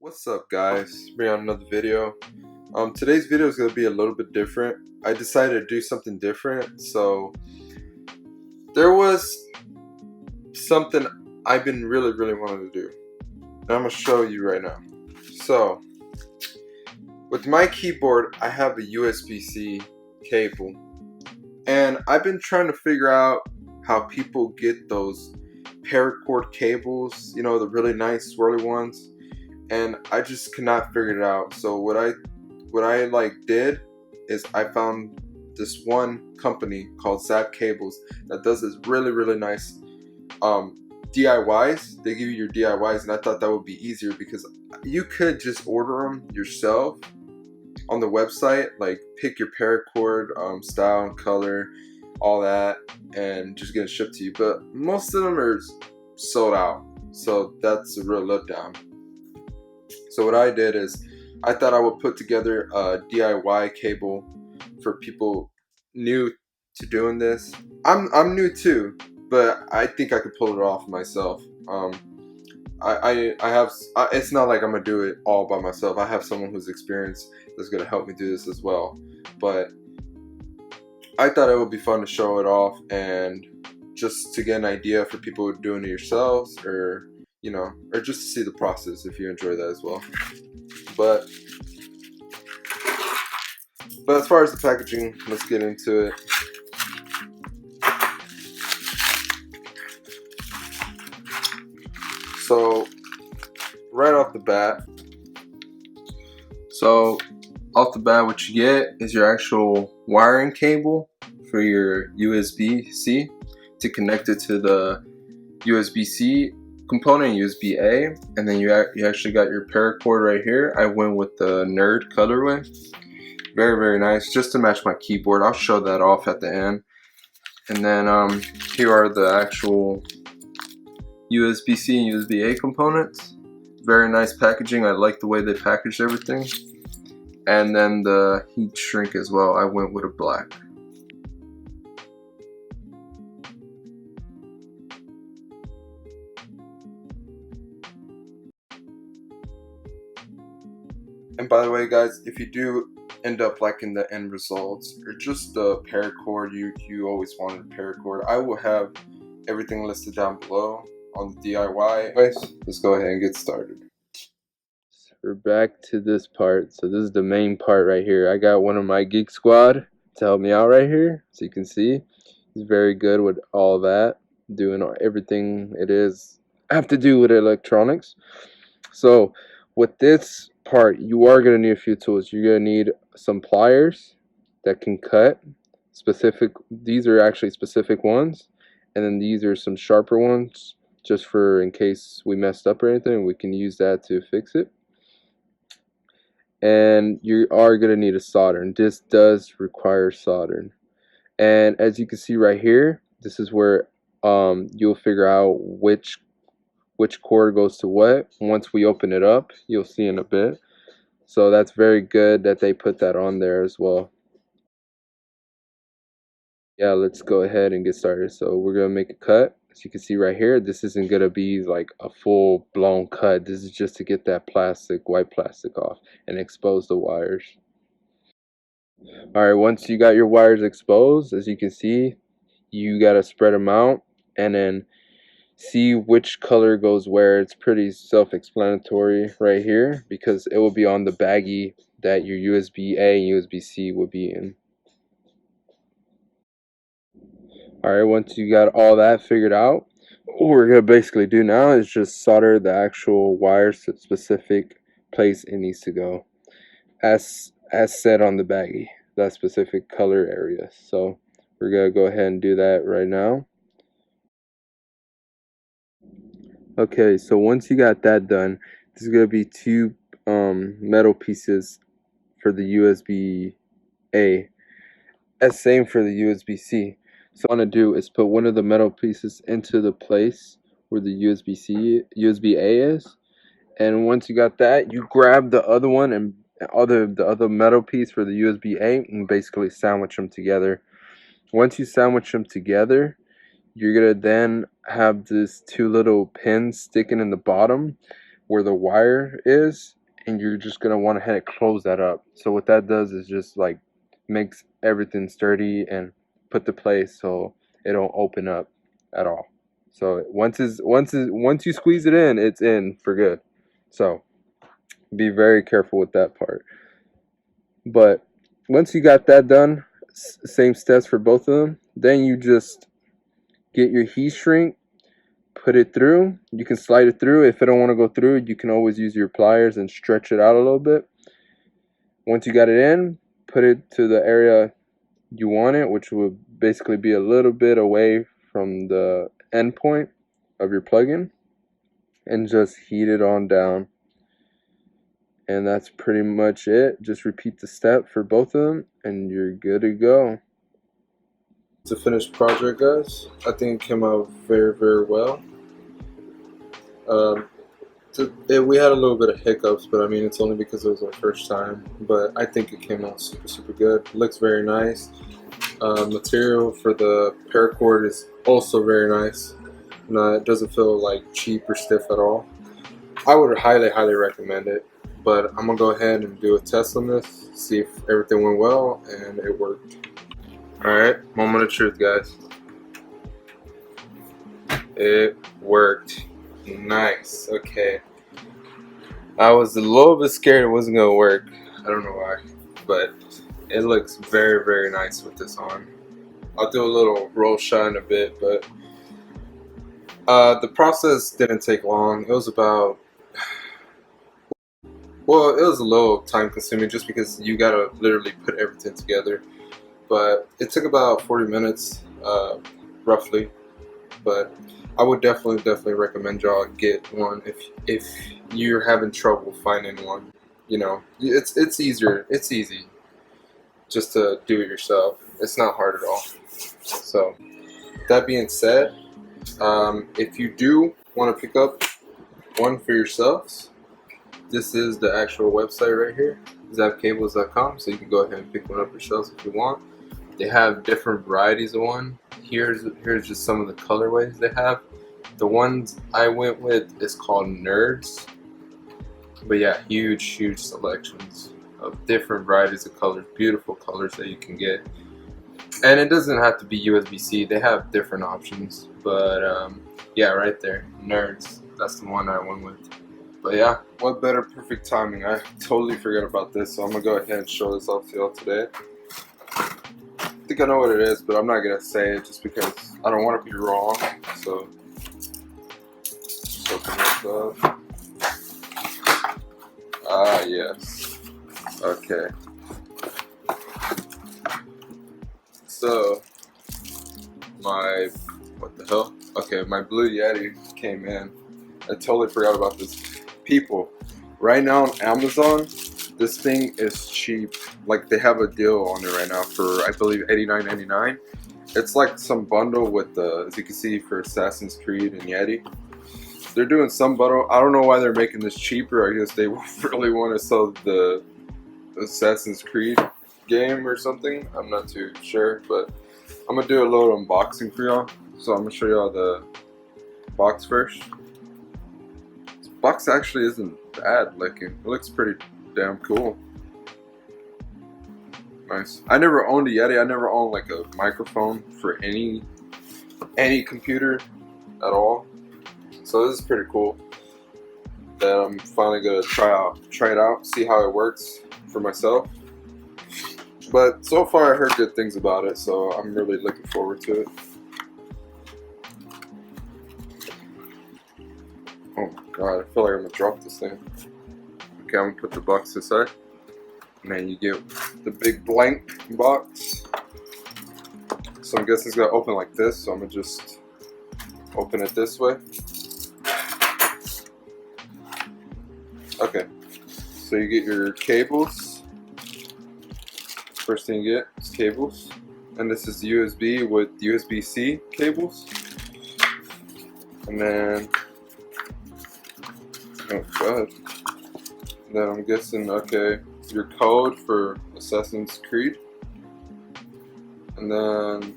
What's up, guys? Bring on another video. Today's video is going to be a little bit different. I decided to do something different, so there was something I've been really wanting to do, and I'm going to show you right now. So with my keyboard, I have a USB-C cable, and I've been trying to figure out how people get those paracord cables, you know, the really nice swirly ones, and I just could not figure it out. So what I did is I found this one company called Zap Cables that does this really nice DIYs. They give you your DIYs, and I thought that would be easier because you could just order them yourself on the website, like pick your paracord style and color, all that, and just get it shipped to you. But most of them are sold out, so that's a real letdown. So what I did is I thought I would put together a DIY cable for people new to doing this. I'm new too, but I think I could pull it off myself. It's not like I'm gonna do it all by myself. I have someone who's experienced that's gonna help me do this as well. But I thought it would be fun to show it off and just to get an idea for people doing it yourselves, or you know, or just to see the process if you enjoy that as well. But as far as the packaging, let's get into it. So right off the bat, what you get is your actual wiring cable for your USB-C to connect it to the USB-C component, USB-A, and then you actually got your paracord right here. I went with the Nerd colorway. Very nice, just to match my keyboard. I'll show that off at the end. And then here are the actual USB-C and USB-A components. Very nice packaging. I like the way they packaged everything. And then the heat shrink as well. I went with a black. And by the way, guys, if you do end up liking the end results or just the paracord you always wanted a paracord, I will have everything listed down below on the DIY. Anyways, let's go ahead and get started. So we're back to this part. So this is the main part right here. I got one of my Geek Squad to help me out right here. So you can see he's very good with all that, doing everything it is I have to do with electronics. So with this part, you are going to need a few tools. You're going to need some pliers that can cut specific. These are actually specific ones, and then these are some sharper ones just for in case we messed up or anything. We can use that to fix it. And you are going to need a solder, and this does require soldering. And as you can see right here, this is where you'll figure out which cord goes to what. Once we open it up, you'll see in a bit. So that's very good that they put that on there as well. Yeah, let's go ahead and get started. So we're gonna make a cut. As you can see right here, this isn't gonna be like a full blown cut. This is just to get that white plastic off and expose the wires. Alright, once you got your wires exposed, as you can see, you gotta spread them out and then see which color goes where. It's pretty self-explanatory right here because it will be on the baggie that your USB-A and USB-C will be in. Alright, once you got all that figured out, what we're going to basically do now is just solder the actual wires to the specific place it needs to go as said on the baggie, that specific color area. So we're going to go ahead and do that right now. Okay, so once you got that done, this is going to be two metal pieces for the USB-A, as same for the USB-C. So what I want to do is put one of the metal pieces into the place where the USB-A is, and once you got that, you grab the other one and the other metal piece for the USB-A and basically sandwich them together. Once you sandwich them together, you're gonna then have these two little pins sticking in the bottom. where the wire is, and you're just gonna want to close that up. So what that does is just like makes everything sturdy and put to place so it don't open up at all. So once you squeeze it in, it's in for good. So be very careful with that part. But once you got that done, same steps for both of them. Then you just get your heat shrink, put it through. You can slide it through. If it don't want to go through, you can always use your pliers and stretch it out a little bit. Once you got it in, put it to the area you want it, which would basically be a little bit away from the end point of your plug-in, and just heat it on down. And that's pretty much it. Just repeat the step for both of them and you're good to go. It's a finished project, guys. I think it came out very, very well. We had a little bit of hiccups, but I mean, it's only because it was our first time. But I think it came out super, super good. It looks very nice. Material for the paracord is also very nice. It doesn't feel like cheap or stiff at all. I would highly, highly recommend it. But I'm gonna go ahead and do a test on this, see if everything went well and it worked. Alright, moment of truth, guys. It worked. Nice. Okay. I was a little bit scared it wasn't gonna work. I don't know why, but it looks very, very nice with this on. I'll do a little roll shine a bit, but the process didn't take long. It was about, well, it was a little time consuming just because you gotta literally put everything together. But it took about 40 minutes, roughly. But I would definitely recommend y'all get one if you're having trouble finding one. You know, it's easier. It's easy just to do it yourself. It's not hard at all. So that being said, if you do want to pick up one for yourselves, this is the actual website right here, zapcables.com. So you can go ahead and pick one up yourselves if you want. They have different varieties of one. Here's just some of the colorways they have. The ones I went with is called Nerds. But yeah, huge selections of different varieties of colors, beautiful colors that you can get. And it doesn't have to be USB-C. They have different options. But yeah, right there, Nerds. That's the one I went with. But yeah, what better perfect timing. I totally forgot about this, so I'm gonna go ahead and show this off to y'all today. I think I know what it is, but I'm not gonna say it just because I don't want to be wrong. So just open this up. Ah, yes. Okay. So what the hell? Okay, my Blue Yeti came in. I totally forgot about this. People, right now on Amazon, this thing is cheap. Like, they have a deal on it right now for, I believe, $89.99. It's like some bundle with the, as you can see, for Assassin's Creed and Yeti. They're doing some bundle. I don't know why they're making this cheaper. I guess they really want to sell the Assassin's Creed game or something. I'm not too sure, but I'm gonna do a little unboxing for y'all. So I'm gonna show y'all the box first. This box actually isn't bad looking. It looks pretty damn cool. Nice. I never owned a Yeti. I never owned like a microphone for any computer at all. So this is pretty cool. That I'm finally gonna try it out, see how it works for myself. But so far I heard good things about it, so I'm really looking forward to it. Oh my god, I feel like I'm gonna drop this thing. Okay, I'm gonna put the box aside. And then you get the big blank box. So I'm guessing it's gonna open like this, so I'm gonna just open it this way. Okay, so you get your cables. First thing you get is cables. And this is USB with USB-C cables. And then, oh god. Then I'm guessing, okay, your code for Assassin's Creed. And then,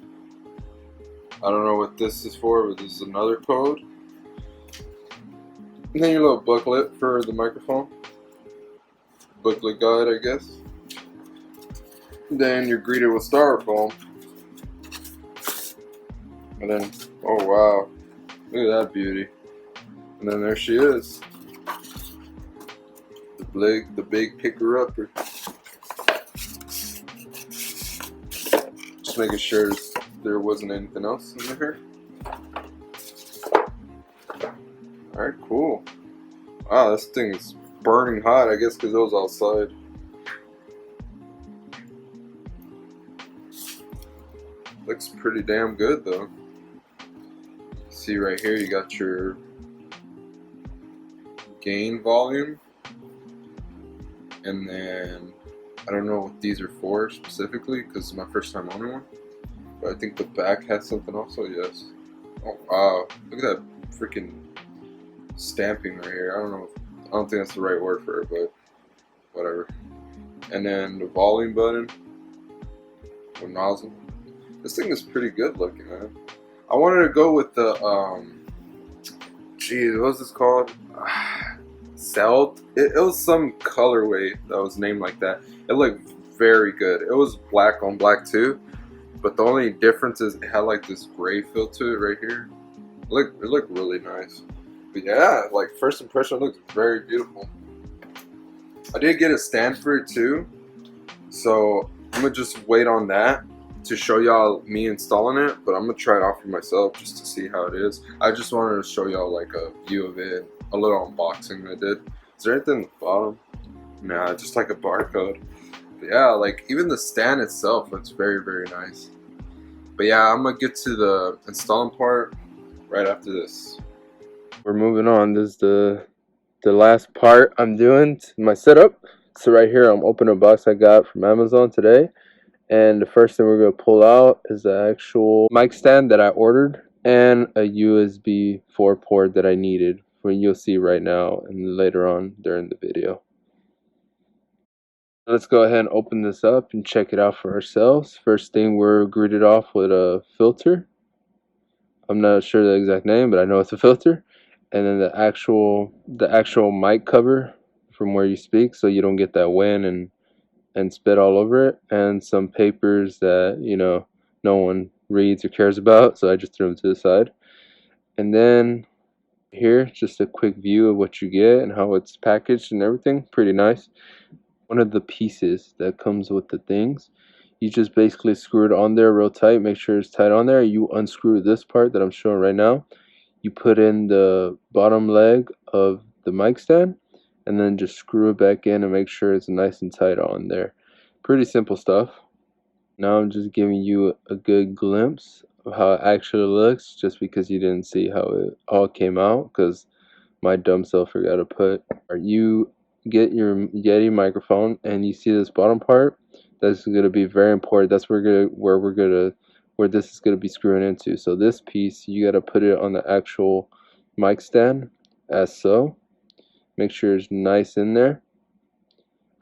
I don't know what this is for, but this is another code. And then your little booklet for the microphone. Booklet guide, I guess. Then you're greeted with styrofoam. And then, oh wow, look at that beauty. And then there she is. The big picker-upper. Just making sure there wasn't anything else in here. Alright, cool. Wow, this thing is burning hot, I guess because it was outside. Looks pretty damn good though. See right here, you got your gain volume. And then, I don't know what these are for specifically because it's my first time owning one. But I think the back has something also, yes. Oh wow, look at that freaking stamping right here. I don't think that's the right word for it, but whatever. And then the volume button or nozzle. This thing is pretty good looking, man. I wanted to go with the geez, what was this called? Celt. It was some colorway that was named like that. It looked very good. It was black on black too, but the only difference is it had like this gray feel to it right here. It looked really nice. But yeah, like first impression, it looks very beautiful. I did get a stand for it too, so I'm gonna just wait on that to show y'all me installing it, but I'm gonna try it out for myself just to see how it is. I just wanted to show y'all like a view of it, a little unboxing I did. Is there anything at the bottom? Nah, just like a barcode. But yeah, like even the stand itself looks very, very nice. But yeah, I'm gonna get to the installing part right after this. We're moving on. This is the last part I'm doing to my setup. So right here, I'm opening a box I got from Amazon today. And the first thing we're going to pull out is the actual mic stand that I ordered and a USB 4 port that I needed, for you'll see right now and later on during the video. Let's go ahead and open this up and check it out for ourselves. First thing, we're greeted off with a filter. I'm not sure the exact name, but I know it's a filter. And then the actual mic cover from where you speak, so you don't get that wind and spit all over it, and some papers that, you know, no one reads or cares about, so I just threw them to the side. And then here, just a quick view of what you get and how it's packaged and everything. Pretty nice. One of the pieces that comes with the things, you just basically screw it on there real tight, make sure it's tight on there. You unscrew this part that I'm showing right now, you put in the bottom leg of the mic stand, and then just screw it back in and make sure it's nice and tight on there. Pretty simple stuff. Now I'm just giving you a good glimpse of how it actually looks, just because you didn't see how it all came out, because my dumb self forgot to put. You get your Yeti microphone and you see this bottom part. That's going to be very important. That's where this is going to be screwing into. So this piece, you got to put it on the actual mic stand as so. Make sure it's nice in there.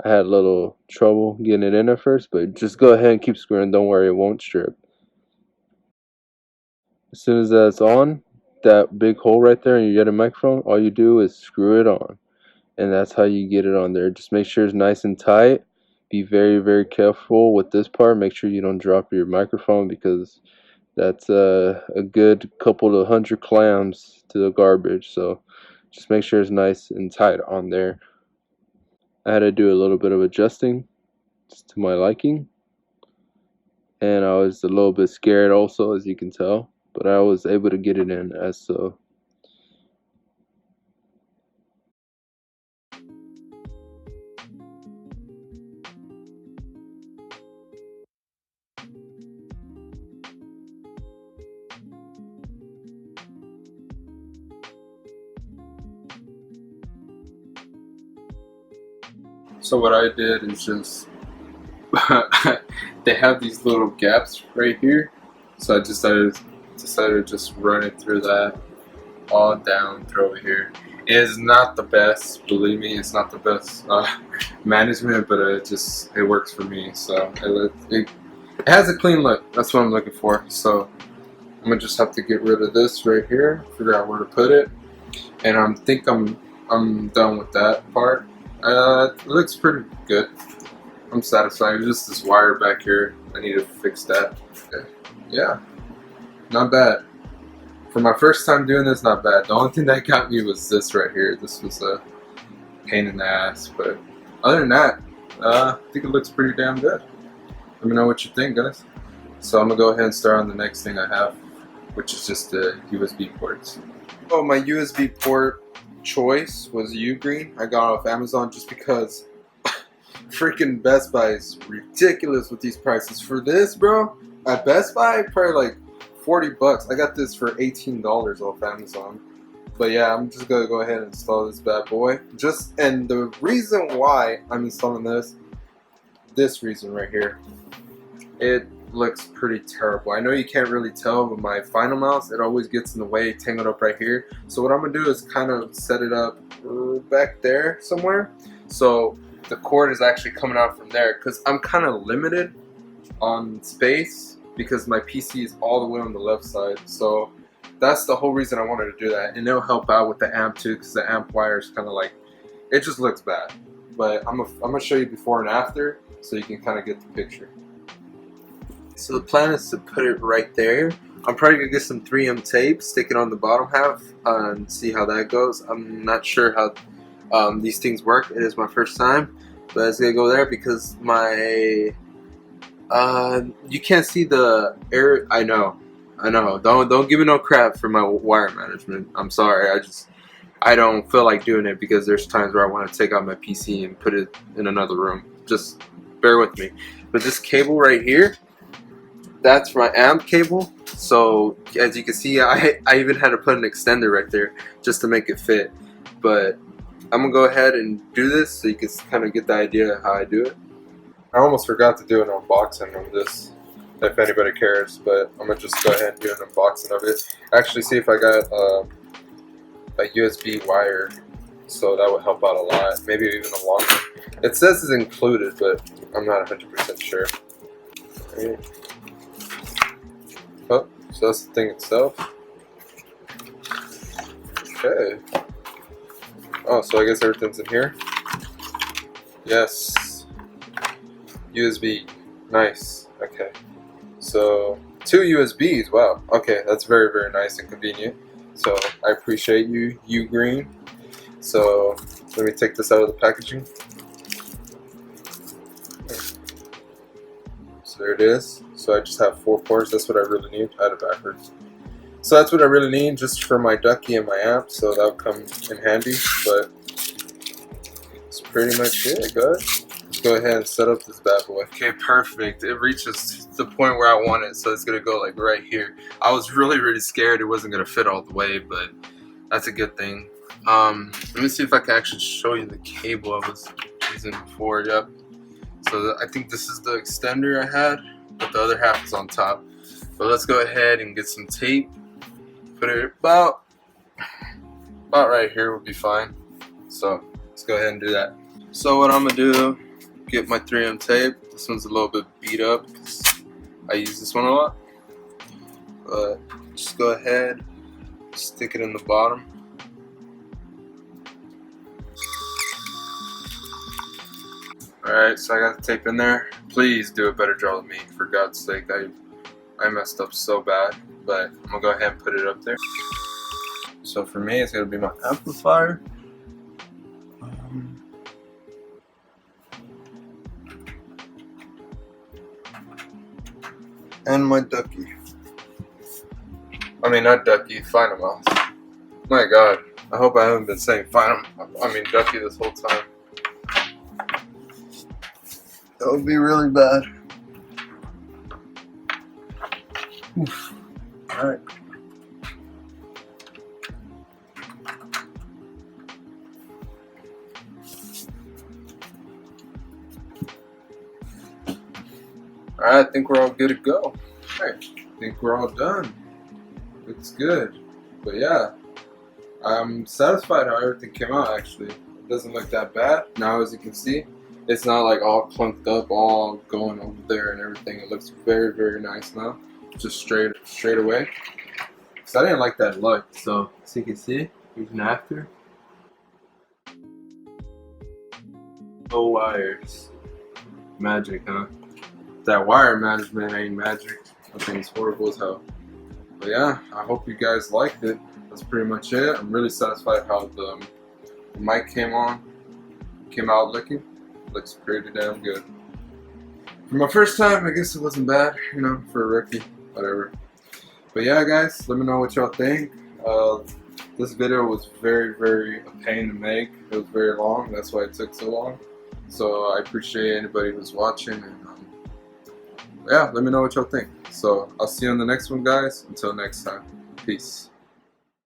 I had a little trouble getting it in at first, but just go ahead and keep screwing. Don't worry, it won't strip. As soon as that's on, that big hole right there in your Yeti microphone, all you do is screw it on. And that's how you get it on there. Just make sure it's nice and tight. Be very, very careful with this part. Make sure you don't drop your microphone, because that's a good couple of 100 clams to the garbage. So just make sure it's nice and tight on there. I had to do a little bit of adjusting just to my liking, and I was a little bit scared also, as you can tell, but I was able to get it in as so. So what I did is just they have these little gaps right here, so I decided to just run it through that all down through over here. It is not the best, believe me, it's not the best management, but it works for me. So it has a clean look. That's what I'm looking for. So I'm gonna just have to get rid of this right here, figure out where to put it, and I'm done with that part. It looks pretty good. I'm satisfied. Just this wire back here, I need to fix that. Okay. Yeah, not bad. For my first time doing this, not bad. The only thing that got me was this right here. This was a pain in the ass, but other than that, I think it looks pretty damn good. Let me know what you think, guys. So I'm gonna go ahead and start on the next thing I have, which is just the USB ports. Oh, my USB port choice was Ugreen. I got it off Amazon just because freaking Best Buy is ridiculous with these prices. For this, bro, at Best Buy, probably like 40 bucks. I got this for $18 off Amazon. But yeah, I'm just gonna go ahead and install this bad boy. And the reason why I'm installing this reason right here, it looks pretty terrible. I know you can't really tell, but my final mouse, it always gets in the way, tangled up right here. So what I'm gonna do is kind of set it up back there somewhere, so the cord is actually coming out from there, because I'm kind of limited on space because my PC is all the way on the left side. So that's the whole reason I wanted to do that, and it'll help out with the amp too, because the amp wire is kind of like, it just looks bad. But I'm gonna show you before and after so you can kind of get the picture. So the plan is to put it right there. I'm probably gonna get some 3M tape, stick it on the bottom half, and see how that goes. I'm not sure how these things work. It is my first time, but it's gonna go there because my you can't see the air. I know. Don't give me no crap for my wire management. I'm sorry. I don't feel like doing it because there's times where I want to take out my PC and put it in another room. Just bear with me. But this cable right here, that's my amp cable. So as you can see, I even had to put an extender right there just to make it fit. But I'm gonna go ahead and do this so you can kind of get the idea of how I do it. I almost forgot to do an unboxing of this, if anybody cares, but I'm gonna just go ahead and do an unboxing of it. Actually, see if I got a USB wire, so that would help out a lot. Maybe even a longer. It says it's included, but I'm not 100% sure. Right. Oh, so that's the thing itself. Okay. Oh, so I guess everything's in here. Yes. USB. Nice. Okay. So 2 USBs. Wow. Okay, that's very, very nice and convenient. So I appreciate you, Ugreen. So let me take this out of the packaging. So there it is. So I just have 4 ports. That's what I really need. I had it backwards. So that's what I really need just for my Ducky and my amp. So that'll come in handy. But that's pretty much it, guys. Let's go ahead and set up this bad boy. Okay, perfect. It reaches the point where I want it. So it's gonna go like right here. I was really scared it wasn't gonna fit all the way, but that's a good thing. Let me see if I can actually show you the cable I was using before. Yep. So I think this is the extender I had, but the other half is on top. But let's go ahead and get some tape. Put it about right here would be fine. So let's go ahead and do that. So what I'm gonna do, get my 3M tape. This one's a little bit beat up because I use this one a lot. But just go ahead, stick it in the bottom. Alright, so I got the tape in there. Please do a better job than me, for God's sake. I messed up so bad, but I'm gonna go ahead and put it up there. So for me, it's gonna be my amplifier. And my Ducky. I mean, not Ducky, Final Mouse. My God, I hope I haven't been saying Ducky this whole time. That would be really bad. Oof. Alright. Alright, I think we're all good to go. Alright, I think we're all done. Looks good. But yeah, I'm satisfied how everything came out actually. It doesn't look that bad. Now as you can see, it's not like all clunked up, all going over there and everything. It looks very nice now. Just straight away. Because I didn't like that look. So as you can see, Even after? No wires. Magic, huh? That wire management ain't magic. I think it's horrible as hell. But yeah, I hope you guys liked it. That's pretty much it. I'm really satisfied how the mic came out looking. Looks pretty damn good. For my first time, I guess it wasn't bad, you know, for a rookie, whatever. But yeah, guys, let me know what y'all think. This video was very, very a pain to make. It was very long, that's why it took so long. So I appreciate anybody who's watching, and yeah, let me know what y'all think. So I'll see you on the next one, guys. Until next time, peace.